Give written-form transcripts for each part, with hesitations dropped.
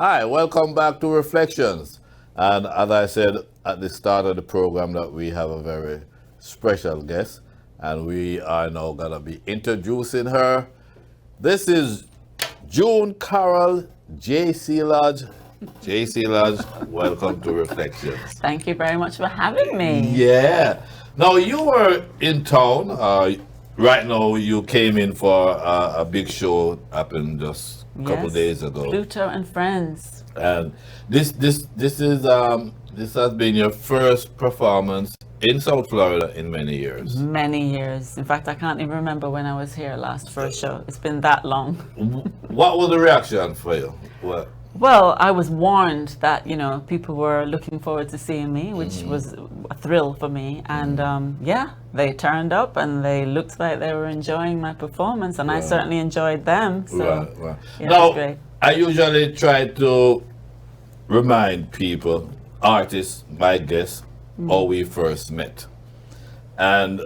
Hi, welcome back to Reflections. And as I said at the start of the program, that we have a very special guest, and we are now going to be introducing her. This is June Carol J.C. Lodge. J.C. Lodge, welcome to Reflections. Thank you very much for having me. Yeah. Now, you were in town. Right now, you came in for a big show happened just a couple Yes. days ago. Pluto and Friends. And this has been your first performance in South Florida in many years. Many years. In fact, I can't even remember when I was here last for a show. It's been that long. What was the reaction for you? What? Well, I was warned that, people were looking forward to seeing me, which was a thrill for me. And yeah, they turned up and they looked like they were enjoying my performance, and I certainly enjoyed them. So, Right. yeah, it Now, was great. I usually try to remind people, artists, my guests, how we first met. And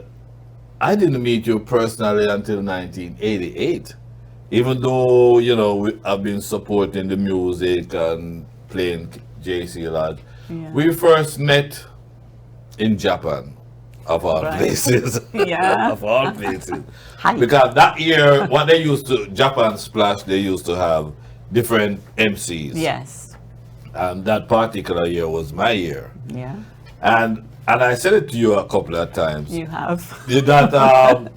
I didn't meet you personally until 1988. Even though, I've been supporting the music and playing JC Lodge, we first met in Japan, of all places. Yeah. Of all places. Hi. Because that year, what they used to, Japan Splash, they used to have different MCs. Yes. And that particular year was my year. Yeah. And I said it to you a couple of times. You have. That,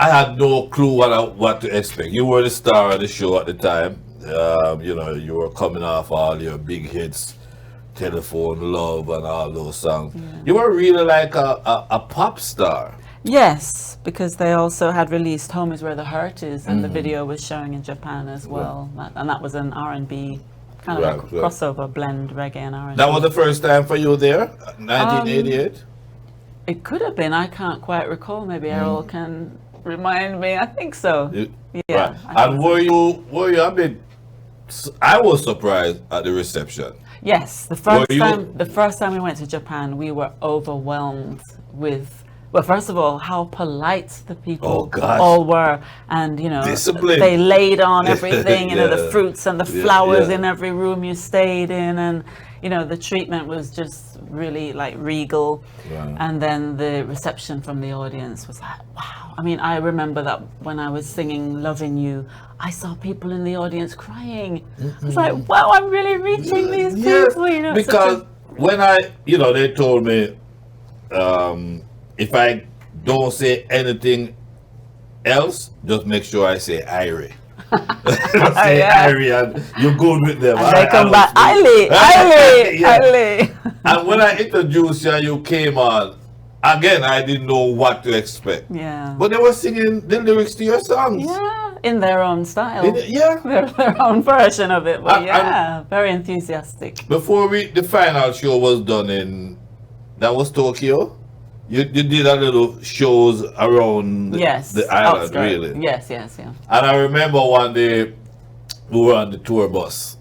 I had no clue what to expect. You were the star of the show at the time. You were coming off all your big hits, Telephone, Love, and all those songs. Yeah. You were really like a pop star. Yes, because they also had released Home Is Where the Heart Is, and the video was showing in Japan as well. And that was an R&B, kind of a crossover blend, reggae and R&B. That was the first time for you there, 1988? It could have been. I can't quite recall. Maybe Errol can remind me. I think so. Yeah. Right. And were you a bit... I was surprised at the reception. Yes, the first time we went to Japan, we were overwhelmed with, well, first of all, how polite the people all were, and discipline. They laid on everything, the fruits and the flowers yeah. in every room you stayed in, and the treatment was just really like regal. Right. And then the reception from the audience was like, wow. I mean, I remember that when I was singing Loving You, I saw people in the audience crying. I was like, wow, I'm really reaching these people. Because when they told me, if I don't say anything else, just make sure I say Irie. Say Irie, and you're good with them. And they come back, Irie. And when I introduced you and you came on, again, I didn't know what to expect. Yeah. But they were singing the lyrics to your songs. Yeah, in their own style. Their own version of it. But very enthusiastic. Before the final show was done that was Tokyo. You did a little shows around the island, outskirts. really. Yes, yeah. And I remember one day we were on the tour bus,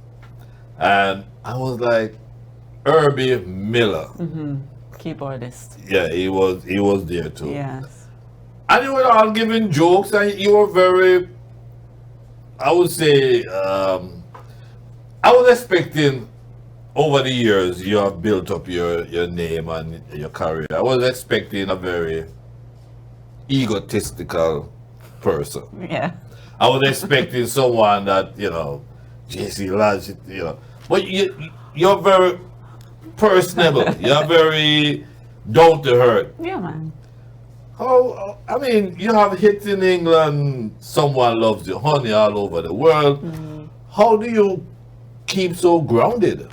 and I was like, Herbie Miller. Keyboardist. Yeah, he was there too. Yes. And you were all giving jokes, and you were very, I would say, I was expecting, over the years, you have built up your name and your career. I was expecting a very egotistical person. Yeah. I was expecting someone that, JC Lodge, But you're very personable. You're very down to earth. Yeah, man. You have hits in England, Someone Loves You, Honey, all over the world. How do you keep so grounded?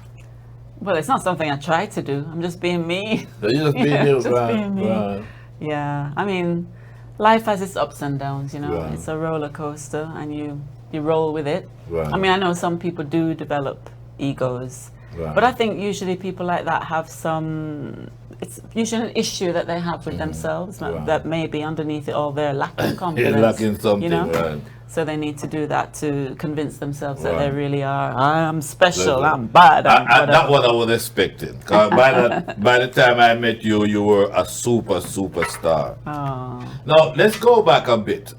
Well, it's not something I try to do. I'm just being me. So you're just being you, being me. Right. Yeah. I mean, life has its ups and downs, Right. It's a roller coaster, and you roll with it. Right. I mean, I know some people do develop egos. Right. But I think usually people like that have it's usually an issue that they have with themselves, that maybe underneath it all they're lacking confidence. You're lacking something, right. So they need to do that to convince themselves that they really are, I'm special, I'm bad. That's what I was expecting. 'Cause by the time I met you, you were a superstar. Oh. Now, let's go back a bit.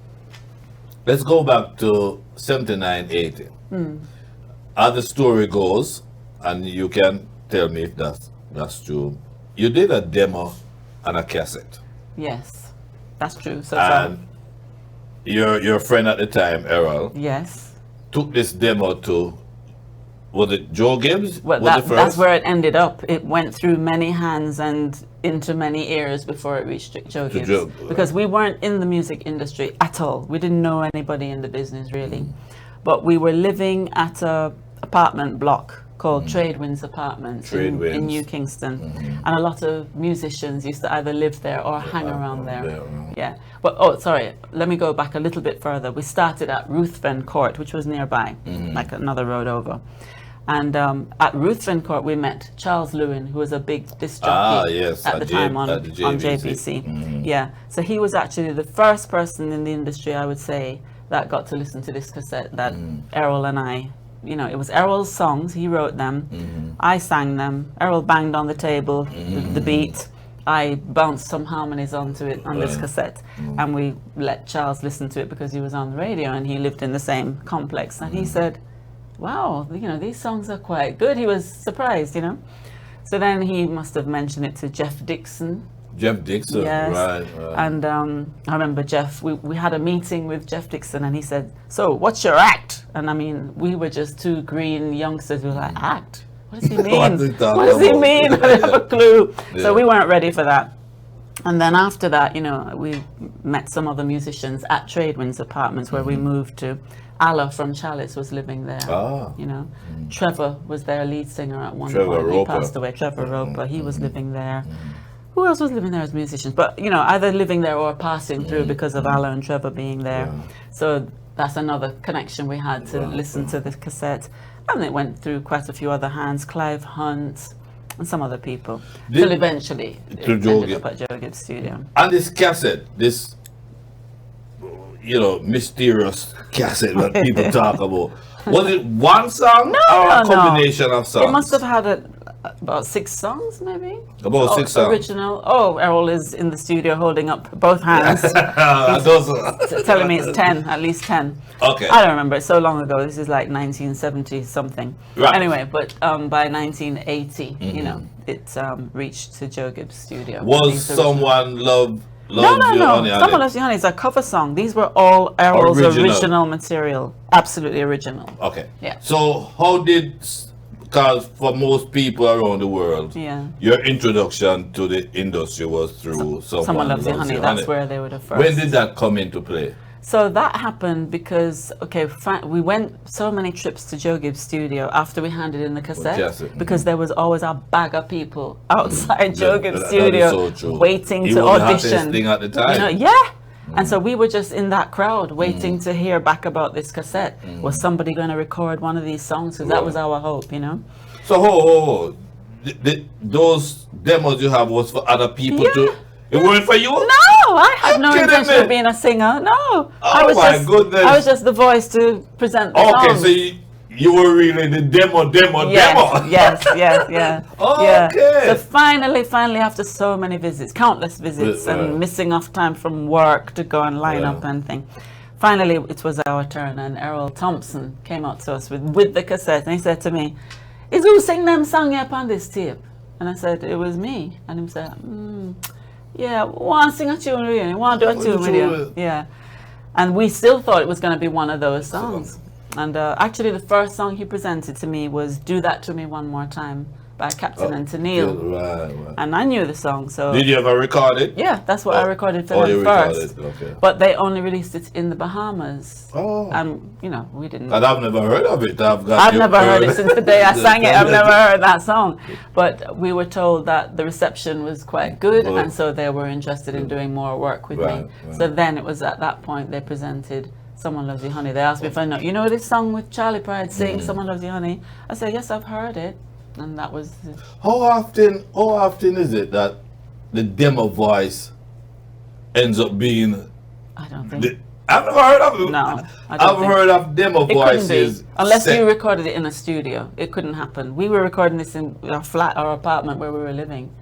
Let's go back to 79, 80. as the story goes, and you can tell me if that's true. You did a demo and a cassette, Yes, that's true. So and your friend at the time, Errol, yes. took this demo to, was it Joe Gibbs? Well, Was it first? that's where it ended up. It went through many hands and into many ears before it reached Joe To Gibbs. Joe, Because we weren't in the music industry at all. We didn't know anybody in the business really. But we were living at a apartment block called Tradewinds Apartments in Tradewinds. New Kingston. And a lot of musicians used to either live there or hang around there. Yeah. But, oh, sorry, let me go back a little bit further. We started at Ruthven Court, which was nearby, like another road over. And at Ruthven Court, we met Charles Lewin, who was a big disc jockey yes, at the time on at the JVC. JVC. Yeah, so he was actually the first person in the industry, I would say, that got to listen to this cassette that Errol and I, you know, it was Errol's songs, he wrote them, I sang them, Errol banged on the table, the beat, I bounced some harmonies onto it on this cassette, and we let Charles listen to it because he was on the radio and he lived in the same complex, and he said, wow, you know, these songs are quite good. He was surprised, you know. So then he must have mentioned it to Jeff Dixon. Jeff Dixon, Yes. right. And I remember Jeff, we had a meeting with Jeff Dixon and he said, so what's your act? And I mean, we were just two green youngsters who were like, act? What does he mean? What is that What does he about? mean? I didn't have a clue. Yeah. So we weren't ready for that. And then after that, you know, we met some other musicians at Tradewinds Apartments where we moved to. Allah from Chalice was living there. You know, Trevor was their lead singer at one Trevor point. Roper. He passed away. Trevor Roper. He was living there. Who else was living there as musicians? But you know, either living there or passing through because of Allah and Trevor being there. So that's another connection we had to listen to the cassette, and it went through quite a few other hands. Clive Hunt and some other people. Till eventually it ended up at Joe Gibbs Studio. And this cassette, this, you know, mysterious cassette that people talk about, was it one song or a combination of songs? It must have had about 6 songs, maybe. About 6 songs. Original. Oh, Errol is in the studio holding up both hands, telling me it's 10, at least 10. Okay. I don't remember. It's so long ago. This is like 1970 something. Right. Anyway, but by 1980, you know, it reached to Joe Gibbs Studio. Was These Someone Love No. You Honey? Someone Loves You Honey is a cover song. These were all Errol's original material. Absolutely original. Okay. Yeah. So how did, because for most people around the world, your introduction to the industry was through Someone Loves You Honey. That's where they were the first. When did that come into play? So that happened because, okay, we went so many trips to Joe Gibbs Studio after we handed in the cassette, because there was always a bag of people outside Joe Gibbs Studio waiting to audition. Thing at the time. You know, and so we were just in that crowd waiting to hear back about this cassette. Was somebody going to record one of these songs? Because that was our hope, you know. So those demos you have was for other people too? It weren't for you? No, I had no intention of being a singer. No. I was just the voice to present the songs. Okay, so you were really the demo. Yes. Okay. So finally, after so many visits, countless visits, and missing off time from work to go and line up and thing, finally it was our turn, and Errol Thompson came out to us with the cassette, and he said to me, "Is who sing them song up on this tape?" And I said, "It was me." And he said, "Yeah, want to sing a tune with you? Want to do a tune with you?" Yeah. And we still thought it was going to be one of those songs. And actually, the first song he presented to me was "Do That To Me One More Time" by Captain and Tennille. Right. And I knew the song, so... Did you ever record it? Yeah, that's what I recorded for them first. Okay. But they only released it in the Bahamas. And, you know, we didn't... And I've never heard of it. I've never heard it since the day I sang it. I've never heard that song. But we were told that the reception was quite good, and so they were interested in doing more work with me. So then it was at that point they presented Someone Loves You Honey. They asked me if I know, you know this song with Charlie Pride sing, Someone Loves You Honey? I said, yes, I've heard it. And that was... How often is it that the demo voice ends up being... I don't think... I've never heard of it. No, I've heard of demo voices. Unless you recorded it in a studio. It couldn't happen. We were recording this in our flat or apartment where we were living.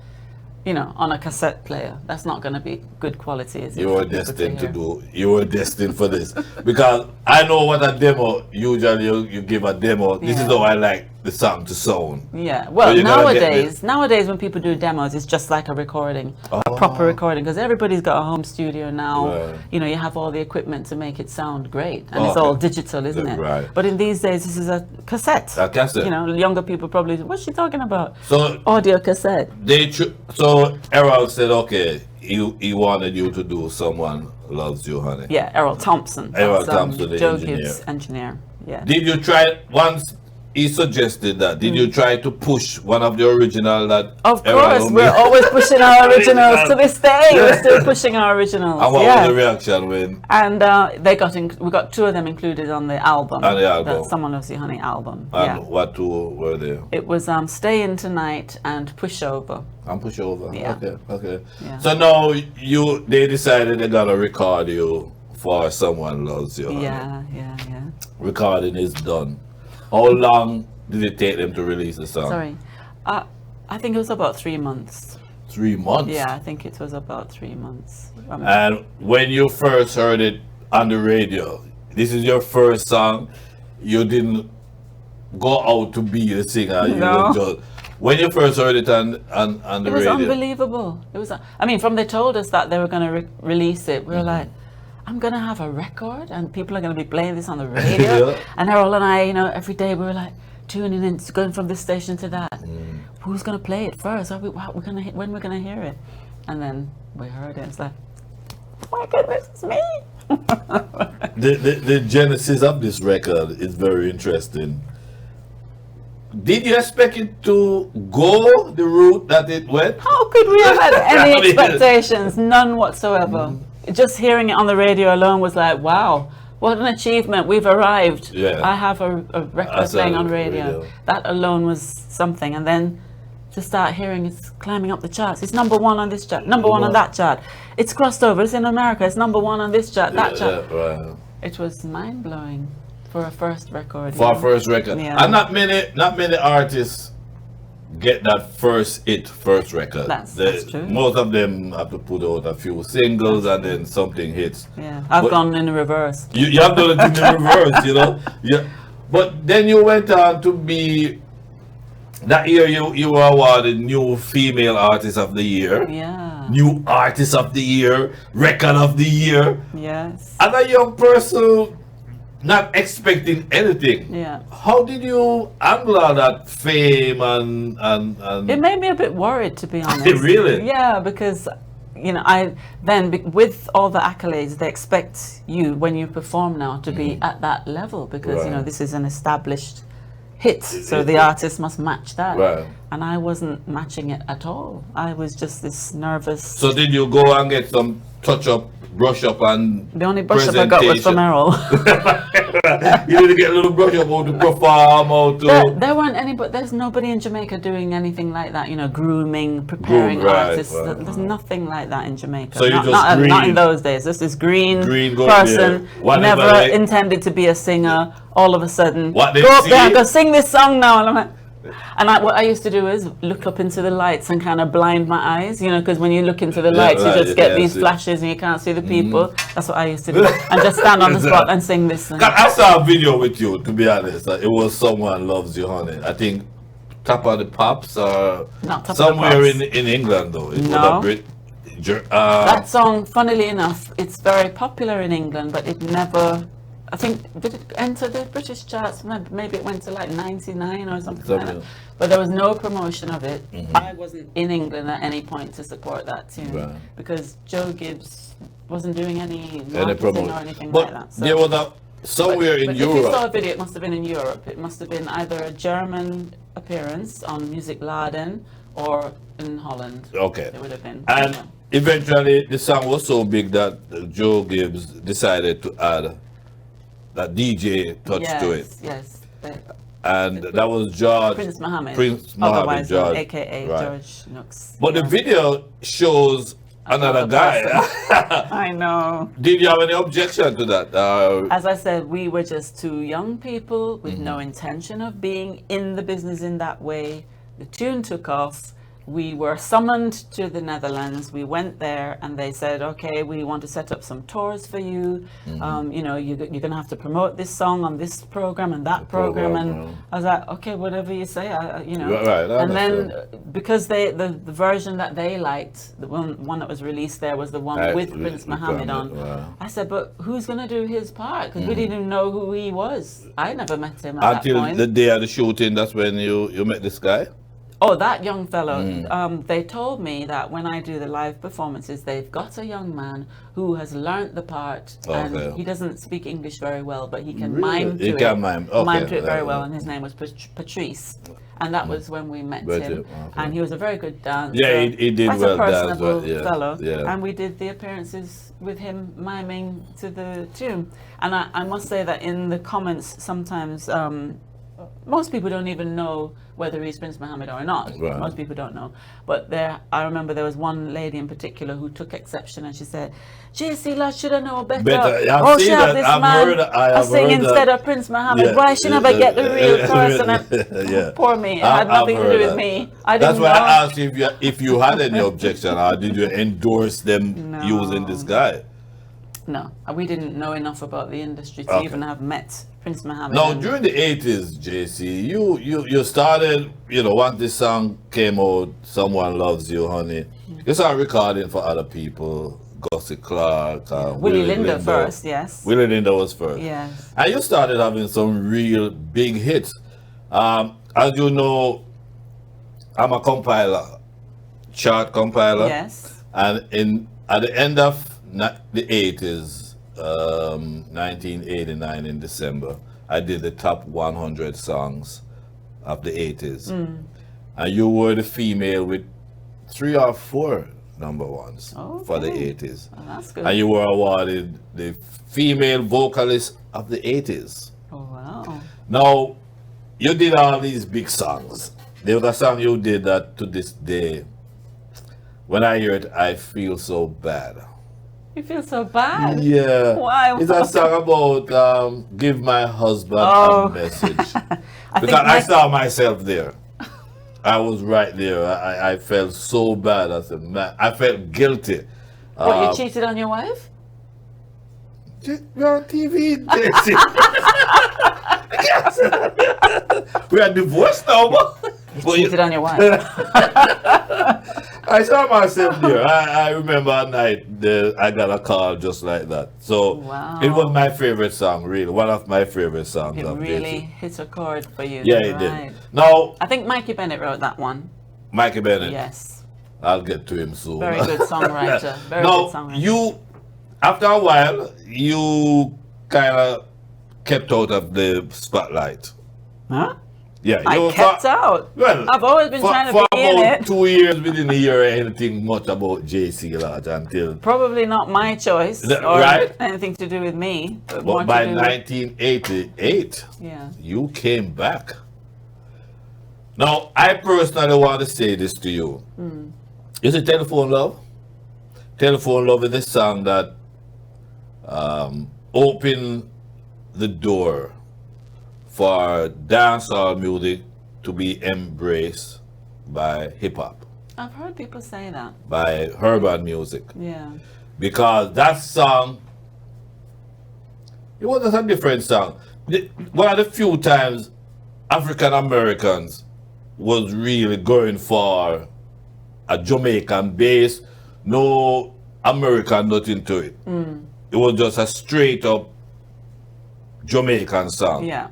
you know, on a cassette player. That's not going to be good quality, is it? You were for people destined to hear? do. You were destined for this because I know what a demo. Usually, you give a demo. This is Yeah. how I like the song to sound. Yeah. Well, you gotta get nowadays when people do demos, it's just like a recording, a proper recording, because everybody's got a home studio now. Right. You know, you have all the equipment to make it sound great, and it's Okay. all digital, isn't it? Right. But in these days, this is a cassette. A cassette. You know, younger people probably, what's she talking about? So Audio cassette. so Errol said, okay, he wanted you to do "Someone Loves You, Honey." Yeah, Errol Thompson. Errol That's, Thompson, the Joe engineer. Gibbs, engineer. Yeah. Did you try once? He suggested that. Did you try to push one of the original that? Of Errol course, made? we're always pushing our originals to this day. We're still pushing our originals. And what yeah. was the reaction when? And we got two of them included on the album. On the album. The Someone Loves You Honey album. And yeah. what two were there? It was Stay In Tonight and Pushover. And push over. Yeah. Okay. Yeah. So now they decided they're gonna record you for "Someone Loves You, Honey." Yeah. Recording is done. How long did it take them to release the song? Sorry. I think it was about 3 months. 3 months. Yeah, I think it was about 3 months. And when you first heard it on the radio, this is your first song. You didn't go out to be the singer. You No. were just, when you first heard it on the It was radio. unbelievable. It was. I mean, from they told us that they were going to release it, we were like, I'm going to have a record, and people are going to be playing this on the radio. Yeah. And Errol and I, you know, every day we were like tuning in, going from this station to that. Who's going to play it first? When we're going to hear it? And then we heard it. It's like, oh my goodness, it's me. The genesis of this record is very interesting. Did you expect it to go the route that it went? How could we have had I any mean- expectations? None whatsoever. Just hearing it on the radio alone was like, wow, what an achievement. We've arrived. Yeah. I have a record That's playing on on radio. radio. That alone was something. And then to start hearing it's climbing up the charts. It's number one on this chart, number one on that chart. It's crossed over. It's in America. It's number one on this chart, that chart. Yeah, right. It was mind blowing for a first record. For our first record. Yeah. And not many artists get that first record. That's true. Most of them have to put out a few singles and then something hits. Yeah, I've But gone in reverse. You have done it in the reverse, you know. Yeah. But then you went on to be that year you were awarded New Female Artist of the Year. Yeah. New Artist of the Year, Record of the Year. Yes. As a young person, not expecting anything. Yeah. How did you handle all that fame and It made me a bit worried, to be honest. Really? Yeah, because, you know, with all the accolades, they expect you, when you perform now, to be at that level because, you know, Right. this is an established hit. So the artist must match that. Right. And I wasn't matching it at all. I was just this nervous. So did you go and get some touch-up, brush-up and The only brush up I got was from Errol. You need to get a little brush-up, how to perform, how to... There weren't any, but there's nobody in Jamaica doing anything like that, you know, grooming, preparing Right, artists. right. There's nothing like that in Jamaica. So you not, just not, not in green- those days. Just this green go person, there. Whatever never they- intended to be a singer, all of a sudden, What they go up see- there and go sing this song now. And I'm like, what I used to do is look up into the lights and kind of blind my eyes, you know, because when you look into the lights, right, you just you get can't these see. flashes and you can't see the people. That's what I used to do. And just stand on the spot and sing this song. 'Cause I saw a video with you, to be honest. It was Someone Loves You, Honey. I think Top of the Pops or Not Top of the somewhere Pops. in England, though. It No. was That song, funnily enough, it's very popular in England, but it never, I think, did it enter the British charts? Maybe it went to like 99 or something like that. Something. But there was no promotion of it. I wasn't in England at any point to support that tune Right. because Joe Gibbs wasn't doing any any marketing promotion. or anything But like that. So- there was somewhere in but if you saw Europe. a video, it must have been in Europe. It must have been either a German appearance on Music Laden or in Holland. Okay. It would have been. And Yeah. eventually, the song was so big that Joe Gibbs decided to add that DJ touch to it. Yes. And that was George. Prince Mohammed. Prince Mohammed, Otherwise George. known, AKA Right. George Nooks. But the Yeah. video shows another guy. I know. Did you have any objection to that? As I said, we were just two young people with Mm-hmm. no intention of being in the business in that way. The tune took off, we were summoned to the Netherlands. We went there and they said, okay, we want to set up some tours for you. You know, you're going to have to promote this song on this program and that program. And I was like, okay, whatever you say, you know. Right, and then because the version that they liked, the one that was released there was the one with Prince Mohammed on. Wow. I said, but who's going to do his part? Because we didn't even know who he was. I never met him at that point. Until the day of the shooting, that's when you met this guy? Oh, that young fellow. They told me that when I do the live performances, they've got a young man who has learnt the part, and he doesn't speak English very well, but he can mime to it. Mime to it very well, and his name was Patrice. And that was when we met him. And he was a very good dancer. Yeah, he did Quite well a personable dance, fellow. Yeah. And we did the appearances with him miming to the tune. And I must say that in the comments, sometimes most people don't even know whether he's Prince Mohammed or not. Right. Most people don't know. But I remember there was one lady in particular who took exception, and she said, JC Lodge should have known better. Oh, she have this man sing instead of Prince Mohammed. Why she never get the real person? Poor me. It had nothing to do with me. That's why I asked you if you had any objection, or did you endorse them using this guy? No, we didn't know enough about the industry to even have met Prince Mohammed. Now, during the 80s, JC, you started, you know, once this song came out, Someone Loves You, Honey, you started recording for other people, Gussie Clarke, Willie Linda first, yes. Willie Linda was first. Yes. And you started having some real big hits. As you know, I'm a compiler, chart compiler. Yes. And at the end of the 80s, 1989 in December, I did the top 100 songs of the 80s. And you were the female with 3 or 4 number ones for the 80s. Oh, that's good. And you were awarded the female vocalist of the 80s. Oh, wow. Now, you did all these big songs. There was a song you did that to this day, when I hear it, I feel so bad. You feel so bad? Yeah. Why? It's a song about give my husband a message. Because I saw myself there. I was right there. I felt so bad. I said, man, I felt guilty. What, you cheated on your wife? You're on TV, Jesse. We are divorced now. You cheated on your wife. I saw myself there. I remember a night I got a call just like that. So it was my favorite song, really. One of my favorite songs. It really hit a chord for you. Yeah, it did. Now, I think Mikey Bennett wrote that one. Mikey Bennett? Yes. I'll get to him soon. Very good songwriter. Very good songwriter. You, after a while, you kind of kept out of the spotlight. Huh? Yeah, I kept out. Well, I've always been trying to be in it. 2 years, we didn't hear anything much about JC Lodge until... Probably not my choice, or anything to do with me. But by 1988, you came back. Now, I personally want to say this to you. Is it Telephone Love? Telephone Love is a song that opened the door for dancehall music to be embraced by hip-hop. I've heard people say that. By urban music. Yeah. Because that song, it was just a different song. One of the few times African Americans was really going for a Jamaican bass, no American nothing to it. It was just a straight up Jamaican song. Yeah.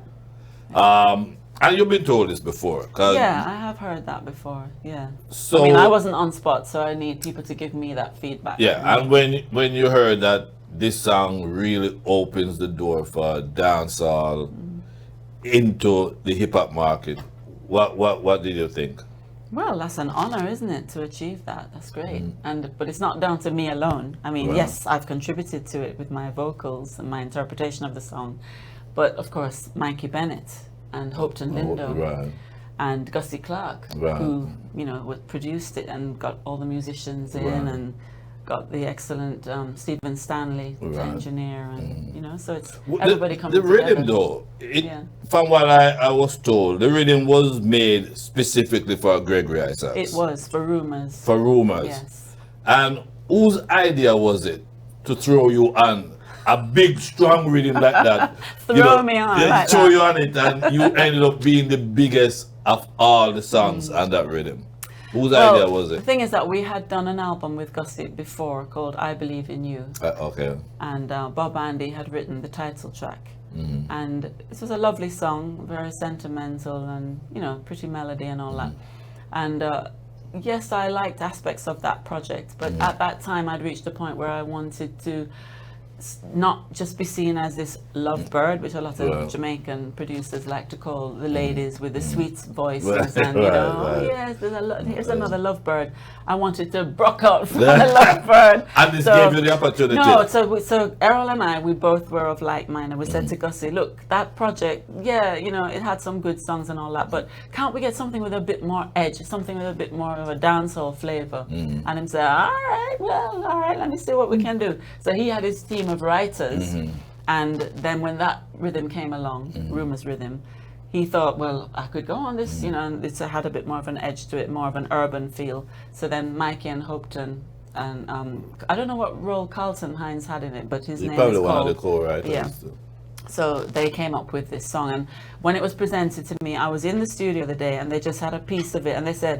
And you've been told this before. Yeah, I have heard that before. Yeah. So, I mean, I wasn't on spot, so I need people to give me that feedback. Yeah, and when you heard that this song really opens the door for dancehall into the hip hop market, what did you think? Well, that's an honor, isn't it, to achieve that? That's great. But it's not down to me alone. I mean, yes, I've contributed to it with my vocals and my interpretation of the song. But of course, Mikey Bennett and Hopeton Lindo and Gussie Clarke, who produced it and got all the musicians in, and got the excellent Stephen Stanley to Right. engineer, and you know, so it's Well, everybody coming the rhythm together. though, Yeah. from what I was told, the rhythm was made specifically for Gregory Isaacs. It was for rumors. For rumors. Yes. And whose idea was it to throw you on a big strong rhythm like that? Throw me on like throw that. you on it, and you ended up being the biggest of all the songs on that rhythm. Whose idea was The it? thing is that we had done an album with Gussie before called I Believe in You. Okay. And Bob Andy had written the title track. Mm-hmm. And this was a lovely song, very sentimental and, you know, pretty melody and all that. And yes, I liked aspects of that project, but at that time I'd reached a point where I wanted to not just be seen as this lovebird, which a lot of Right. Jamaican producers like to call the ladies with the sweet voices, Right, and you know, right, right. yes, here's another lovebird. I wanted to brook out for a lovebird. And this So- gave you the opportunity. No, so Errol and I, we both were of like mind, and we said to Gussie, look, that project, yeah, you know, it had some good songs and all that, but can't we get something with a bit more edge, something with a bit more of a dancehall flavor? And him say, all right, let me see what we can do. So he had his team of writers, and then when that rhythm came along, Rumors rhythm, he thought, well, I could go on this, you know, and it had a bit more of an edge to it, more of an urban feel. So then Mikey and Hopton, and I don't know what role Carlton Hines had in it, but his You're name probably is one called, of the co-writers. yeah. So they came up with this song, and when it was presented to me, I was in the studio the day, and they just had a piece of it, and they said,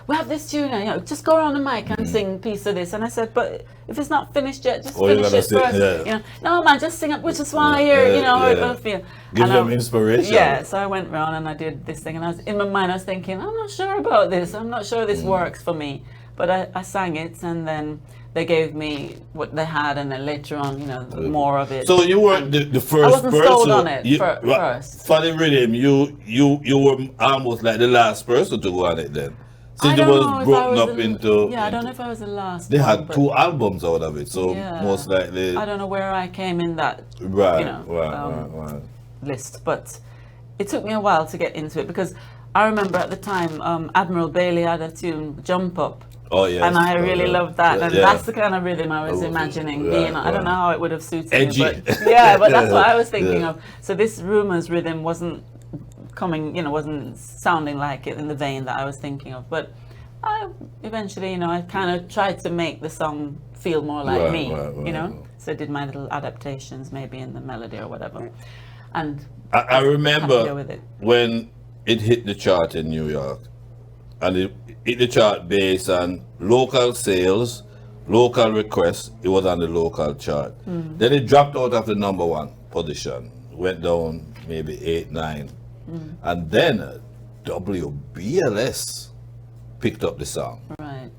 "We have this tune, you know, just go around the mic and sing a piece of this." And I said, "But if it's not finished yet, just Oh, you finish gotta it sing, first." yeah. You know, no man, just sing it. We just want to hear, you know, how it yeah. will feel. Give And them I- inspiration. Yeah, so I went round and I did this thing, and I was in my mind, I was thinking, I'm not sure about this. I'm not sure this works for me. But I sang it, and then they gave me what they had, and then later on, you know, more of it. So you weren't the first wasn't person. sold on it Right, first. For the rhythm, you were almost like the last person to go on it then. I Since it don't know was if broken I up was the- into. Yeah, I don't know if I was the last They one, had but 2 albums out of it, so yeah, most likely. I don't know where I came in that Right, you know, right. list, but it took me a while to get into it, because I remember at the time Admiral Bailey had a tune, Jump Up. Oh yeah. And I really loved that, and Yeah. that's the kind of rhythm I was Oh, imagining right, being. I don't right. know how it would have suited Edgy. me, but yeah, but that's what I was thinking Yeah. of. So this Rumors rhythm wasn't coming, you know, wasn't sounding like it in the vein that I was thinking of. But I eventually, you know, I kind of tried to make the song feel more like Right, me, right, you know. right. So I did my little adaptations, maybe in the melody or whatever. And I had to go remember with it. when it hit the chart in New York, and it hit the chart based on local sales, local requests. It was on the local chart. Then it dropped out of the #1 position, went down maybe 8, 9, and then WBLS picked up the song. Right.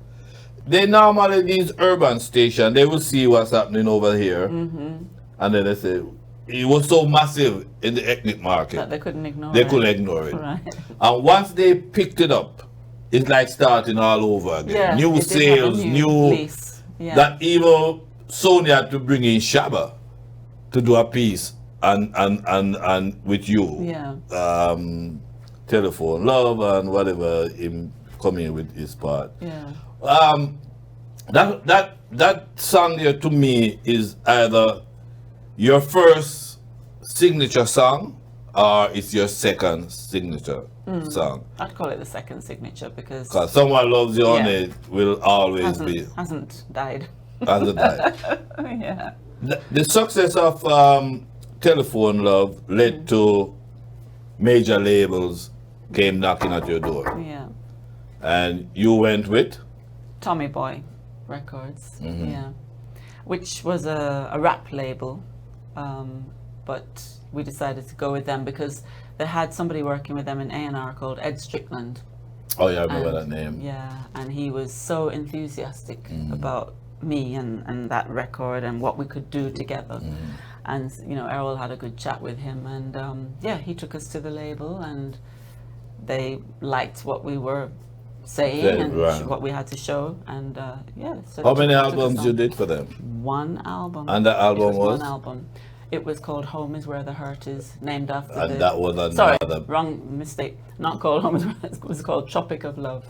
They normally, these urban stations, they will see what's happening over here, and then they say it was so massive in the ethnic market. That they couldn't ignore They it. couldn't ignore it. Right. And once they picked it up, it's like starting all over again. Yeah, New it did have a sales, new new. lease. Yeah. That even Sony had to bring in Shabba to do a piece and with you. Yeah. Telephone Love and whatever him coming with his part. Yeah. That song there to me is either your first signature song or it's your second signature song. I'd call it the second signature, because Because Someone Loves You on Yeah. it will always be hasn't died. as a die. Yeah. The success of Telephone Love led to major labels came knocking at your door. Yeah. And you went with? Tommy Boy Records. Mm-hmm. Yeah. Which was a rap label, but we decided to go with them because they had somebody working with them in A&R called Ed Strickland. Oh yeah, I remember And- that name. Yeah, and he was so enthusiastic about me and that record and what we could do together. And you know, Errol had a good chat with him, and yeah, he took us to the label, and they liked what we were saying Yeah, and right. what we had to show, and yeah. So How they many took us albums on. you did for them? One album. And the album It was? one album. It was called Home Is Where the Hurt Is, named after And the. that was Sorry, another wrong mistake. Not called Home Is Where it was called Tropic of Love.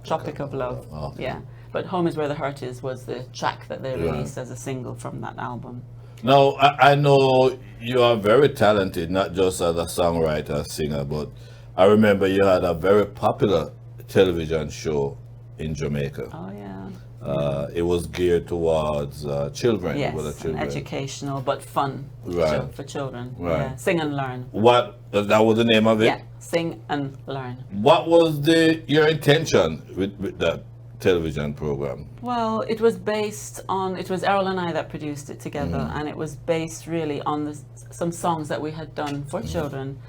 Tropic of Love. Okay. Yeah, But Home Is Where the Hurt Is was the track that they released as a single from that album. Now, I know you are very talented, not just as a songwriter, singer, but I remember you had a very popular television show in Jamaica. Oh, yeah. It was geared towards children. Yes, with the children. educational but fun Right. for children. Right. Yeah. Sing and Learn. What, that was the name of it? Yeah, Sing and Learn. What was your intention with that television program? Well, it was based on, it was Errol and I that produced it together, and it was based really on some songs that we had done for children,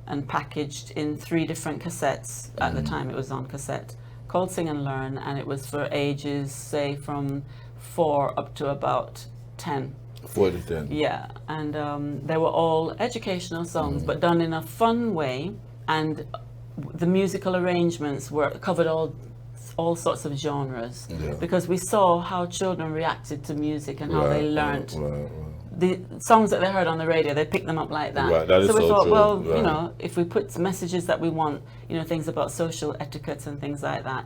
and packaged in 3 different cassettes. At the time it was on cassette, called Sing and Learn, and it was for ages, say, from 4 up to about 10. 4 to 10. Yeah, and they were all educational songs, but done in a fun way, and the musical arrangements were covered all sorts of genres, because we saw how children reacted to music and how they learned. The songs that they heard on the radio, they picked them up like that. Right, that is so we so thought, true. well, Right. you know, if we put messages that we want, you know, things about social etiquette and things like that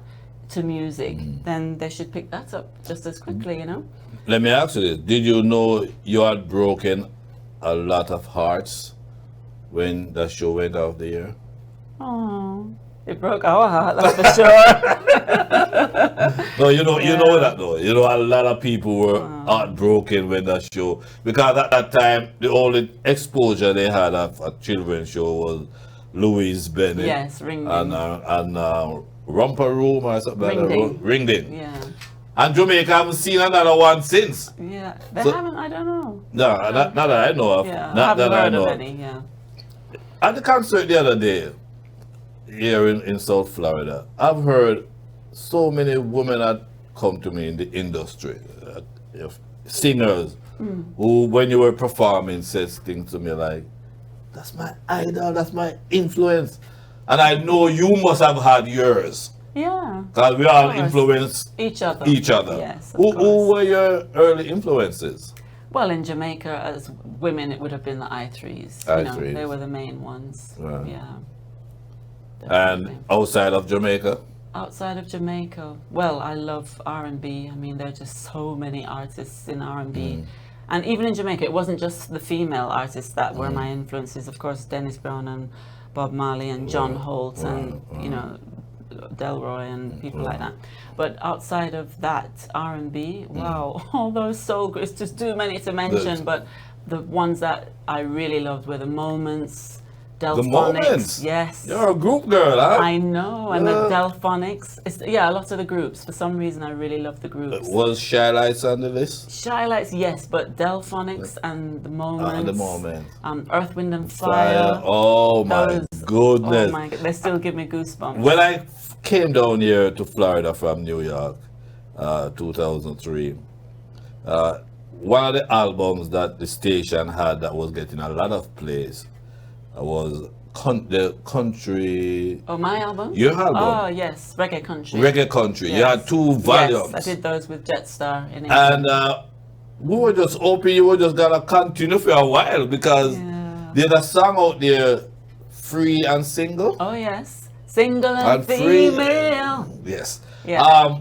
to music, then they should pick that up just as quickly, you know. Let me ask you this. Did you know you had broken a lot of hearts when the show went off the air? Oh, it broke our heart, that's for sure. No, you know that though. You know, a lot of people were heartbroken when that show, because at that time the only exposure they had of a children's show was Louise Bennett. Yes, Ring Ding. And Romper Room or something like Ring that. Ding. Ring Ding. Yeah, And Jamaica haven't seen another one since. yeah. They So- haven't, I don't know. No, not that I know of. Yeah, I Not haven't that I heard know of of. any, yeah. At the concert the other day, here in South Florida, I've heard so many women that come to me in the industry, singers, who, when you were performing, says things to me like, "That's my idol, that's my influence." And I know you must have had yours, Yeah, because we all course. influence each other. each other. Yes, of Who course. were your early influences? Well, in Jamaica, as women, it would have been the I3s. You know, I3s. they were the main ones. Right. Yeah. And definitely. outside of Jamaica? Outside of Jamaica, well, I love R&B. I mean, there are just so many artists in R&B. And even in Jamaica, it wasn't just the female artists that were my influences. Of course, Dennis Brown and Bob Marley and John Holt and, you know, Delroy and people like that. But outside of that, R&B, wow, all those soul groups, just too many to mention. But the ones that I really loved were the Moments, Delphonics. Moments? Yes. You're a group girl, huh? I know, and the Delphonics. Yeah, a lot of the groups. For some reason, I really love the groups. Was Shy Lights on the list? Shy Lights, yes, but Delphonics and the Moments. And the Moment. Earth, Wind and Fire. Oh my Those- goodness. Oh my God, they still give me goosebumps. When I came down here to Florida from New York, 2003, one of the albums that the station had that was getting a lot of plays was the country. Oh, my album? Your album? Oh, yes, Reggae Country. Reggae Country. You Yes. had 2 volumes. Yes, I did those with Jetstar in England. And we were just hoping you were just gonna continue for a while, because there's a song out there, Free and Single. Oh, yes. Single and And free. female. Yes. Yeah.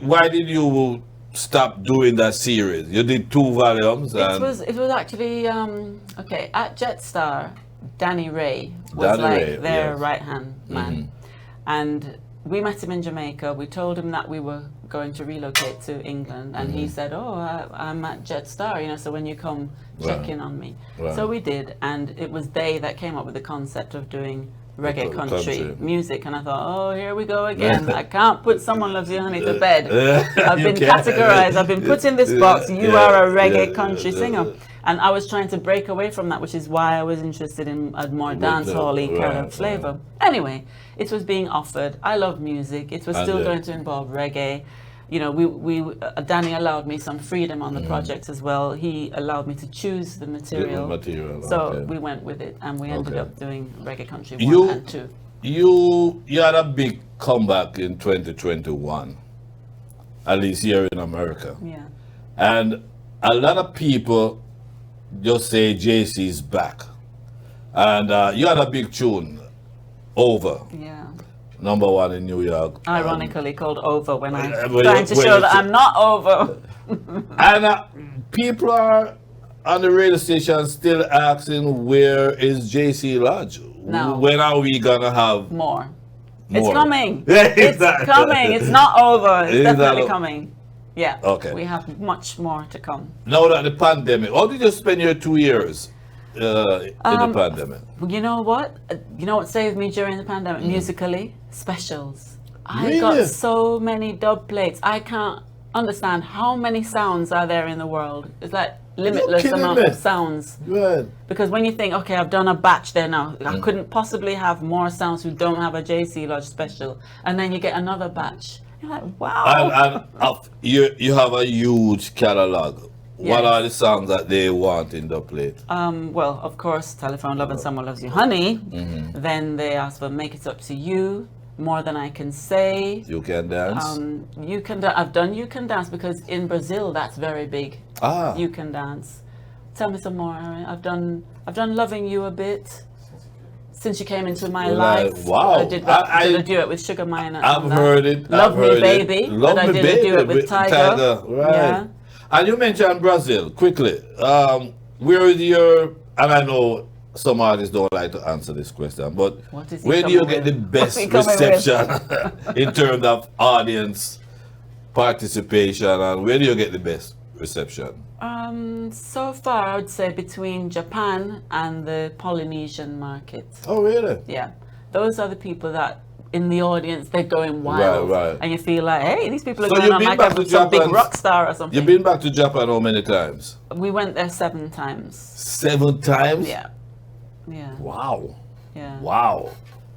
Why did you stop doing that series? You did 2 volumes. It was actually okay at Jetstar. Danny Ray was Danny like Ray, their yes. right hand man, and we met him in Jamaica. We told him that we were going to relocate to England, and he said, "Oh, I'm at Jetstar, you know. So when you come, check Right. in on me." Right. So we did, and it was they that came up with the concept of doing reggae country Country. music, and I thought, oh, here we go again. I can't put Someone Loves You Honey to bed. I've You been can't. categorized. I've been put in this box. You Yeah, are a reggae yeah, country singer. And I was trying to break away from that, which is why I was interested in a more dancehall-y kind of right, flavor. Anyway, it was being offered. I love music. It was And, still going to involve reggae. You know, Danny allowed me some freedom on the project as well. He allowed me to choose the material. So okay. we went with it, and we ended Okay. up doing Reggae Country You- 1 and 2. You had a big comeback in 2021, at least here in America. Yeah. And a lot of people just say JC's back. And you had a big tune, Over. Yeah. number one in New York. Ironically called Over when I'm well, trying to show that I'm not over. And people are on the radio station still asking, where is JC Lodge? No. When are we gonna have More. more? It's coming. It's coming. It's not over. It's It's definitely not- coming. Yeah. Okay. We have much more to come. Now that the pandemic, how did you spend your 2 years in the pandemic? You know what? You know what saved me during the pandemic? Musically, specials. I Really? got so many dub plates. I can't understand how many sounds are there in the world. It's like limitless kidding amount me? of sounds. Right. Because when you think, okay, I've done a batch there now, I couldn't possibly have more sounds who don't have a JC Lodge special. And then you get another batch. You're like, wow. And you have a huge catalog. What Yes. are the songs that they want in the plate? Well, of course, Telephone Love and Someone Loves You Honey. Mm-hmm. Then they ask for Make It Up to You, More Than I Can Say. You Can Dance? You Can I've done You Can Dance because in Brazil that's very big. You Can Dance. Tell me some more, Aaron. I've done Loving You a bit. Since you came into my Right. life. Wow. I did a duet with Sugar Mine. I've heard it. Love I've Me heard it. Baby. Love that I Me did Baby a duet with with Tiger. Right. Yeah. And you mentioned Brazil, quickly. Where is your, and I know some artists don't like to answer this question, but What is he where do you coming get the with? best What's he coming with? reception in terms of audience participation, and where do you get the best reception? So far, I would say between Japan and the Polynesian market. Oh, really? Yeah, those are the people that in the audience they're going wild, Right. and you feel like, hey, these people are So going you've on been like back to some big Japan- rock star or something. You've been back to Japan how many times? We went there 7 times. 7 times? Yeah, yeah, Wow. yeah. Wow.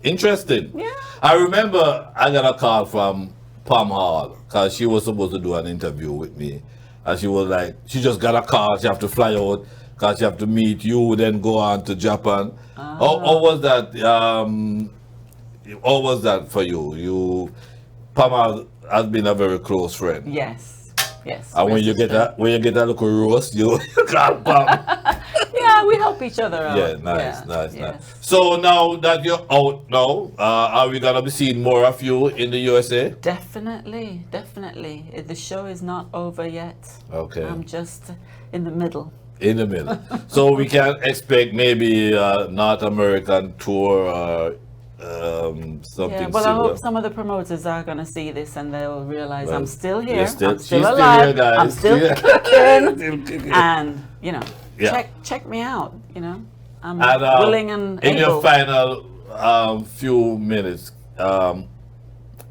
Interesting. Yeah. I remember I got a call from Pam Hall because she was supposed to do an interview with me. And she was like, she just got a call, she have to fly out because she have to meet you, then go on to Japan. How was that? How was that for you? Pam has been a very close friend. Yes, yes. And when you get a little roast, you call Pam. Yeah, we help each other out. Yeah, nice. Yes. So now that you're out now, are we gonna be seeing more of you in the USA? Definitely. The show is not over yet. Okay. I'm just in the middle. In the middle. So we can expect maybe a North American tour or something Yeah, well, I similar. hope some of the promoters are going to see this and they'll realize Well, I'm still you're here. still- I'm still she's still alive. here, guys. I'm still Yeah. kicking. Still kicking. And, Yeah. check me out, I'm And, willing and in your able. final few minutes,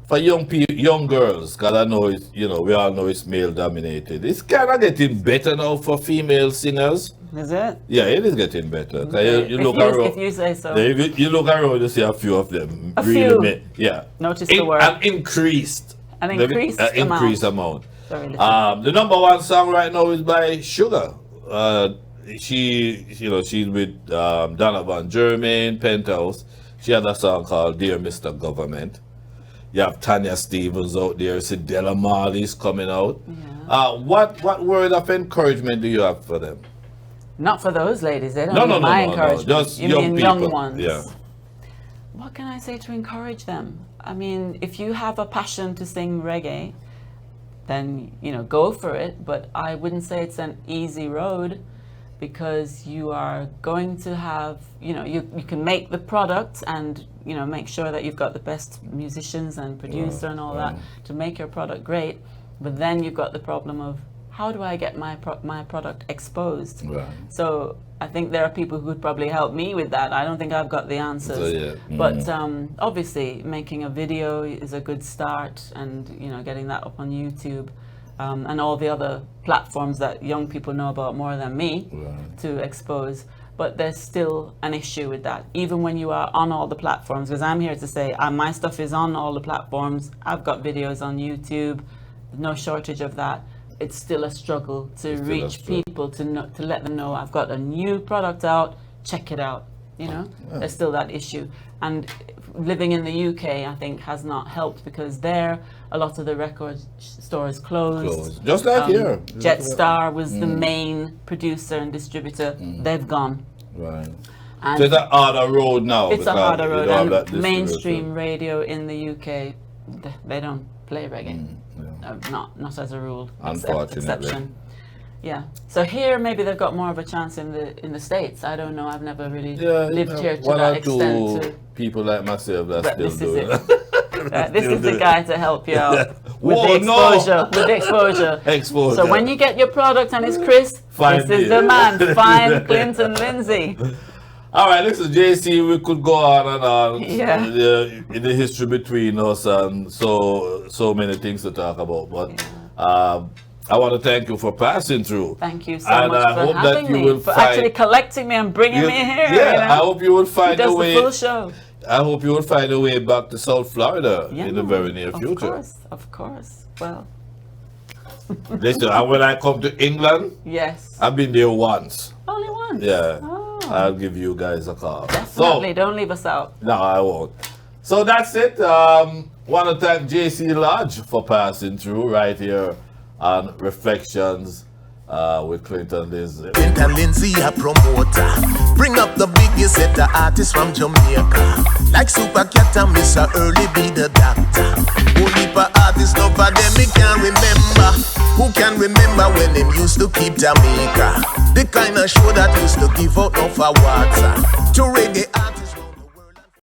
for young girls, because I know it's, we all know it's male dominated. It's kind of getting better now for female singers. Is it? Yeah, it is getting better. 'Cause Okay. you If look you- around. if you say so. You look around, you see a few of them. A really few. yeah. Notice the word. An increased. An increased increased amount. amount. Very little. The number one song right now is by Sugar. She's with Donovan Germain, Penthouse. She had a song called Dear Mr. Government. You have Tanya Stevens out there. Sidella Marley's coming out. Yeah. What word of encouragement do you have for them? Not for those ladies. They don't No, need no, my no, no, encouragement. just you young mean young people. ones? Yeah. What can I say to encourage them? I mean, if you have a passion to sing reggae, then go for it. But I wouldn't say it's an easy road, because you are going to have, you can make the product and make sure that you've got the best musicians and producer and all that to make your product great. But then you've got the problem of, how do I get my product exposed? Right. So I think there are people who could probably help me with that. I don't think I've got the answers. So, yeah. But obviously making a video is a good start, and getting that up on YouTube and all the other platforms that young people know about more than me to expose. But there's still an issue with that, even when you are on all the platforms, because I'm here to say my stuff is on all the platforms. I've got videos on YouTube, no shortage of that. It's still a struggle to reach people, to let them know I've got a new product out, check it out. There's still that issue. And living in the UK, I think, has not helped, because there a lot of the record stores closed. Just like here. Jetstar was the main producer and distributor. They've gone. Right. And So it's an harder road now. it's a because harder you road, don't have that and mainstream distribution. radio in the UK, they don't play reggae. Not as a rule. Unfortunately. Exception. Yeah. So here, maybe they've got more of a chance in the States. I don't know. I've never really lived here to one that or extent. two people like myself that But still this do is it. it. This is the guy to help you out with Whoa, the exposure. With the exposure. Exposure. So when you get your product and it's crisp, Find this is me. the man. Find Clinton Lindsay. All right, listen, JC, we could go on and on. Yeah. In the history between us and so many things to talk about. But I want to thank you for passing through. Thank you so And much I for hope that having you me, will for find- actually collecting me and bringing me here. Yeah, you know? I hope you will He find a does way. the full show. I hope you will find a way back to South Florida Yeah, in the very near future. Of course. Well, Listen, and when I come to England, yes. I've been there once. Only once. Yeah. Oh, I'll give you guys a call. definitely. Don't leave us out. No, I won't. So that's it. Want to thank JC Lodge for passing through right here on Reflections with Clinton Lindsay. Clinton Lindsay, a promoter. Bring up the biggest set of artists from Jamaica. Like Super Cat and Mr. Early be the doctor. Only for artists, no for them, me can't remember. Who can remember when them used to keep Jamaica? The kind of show that used to give out no for water. To reggae artists.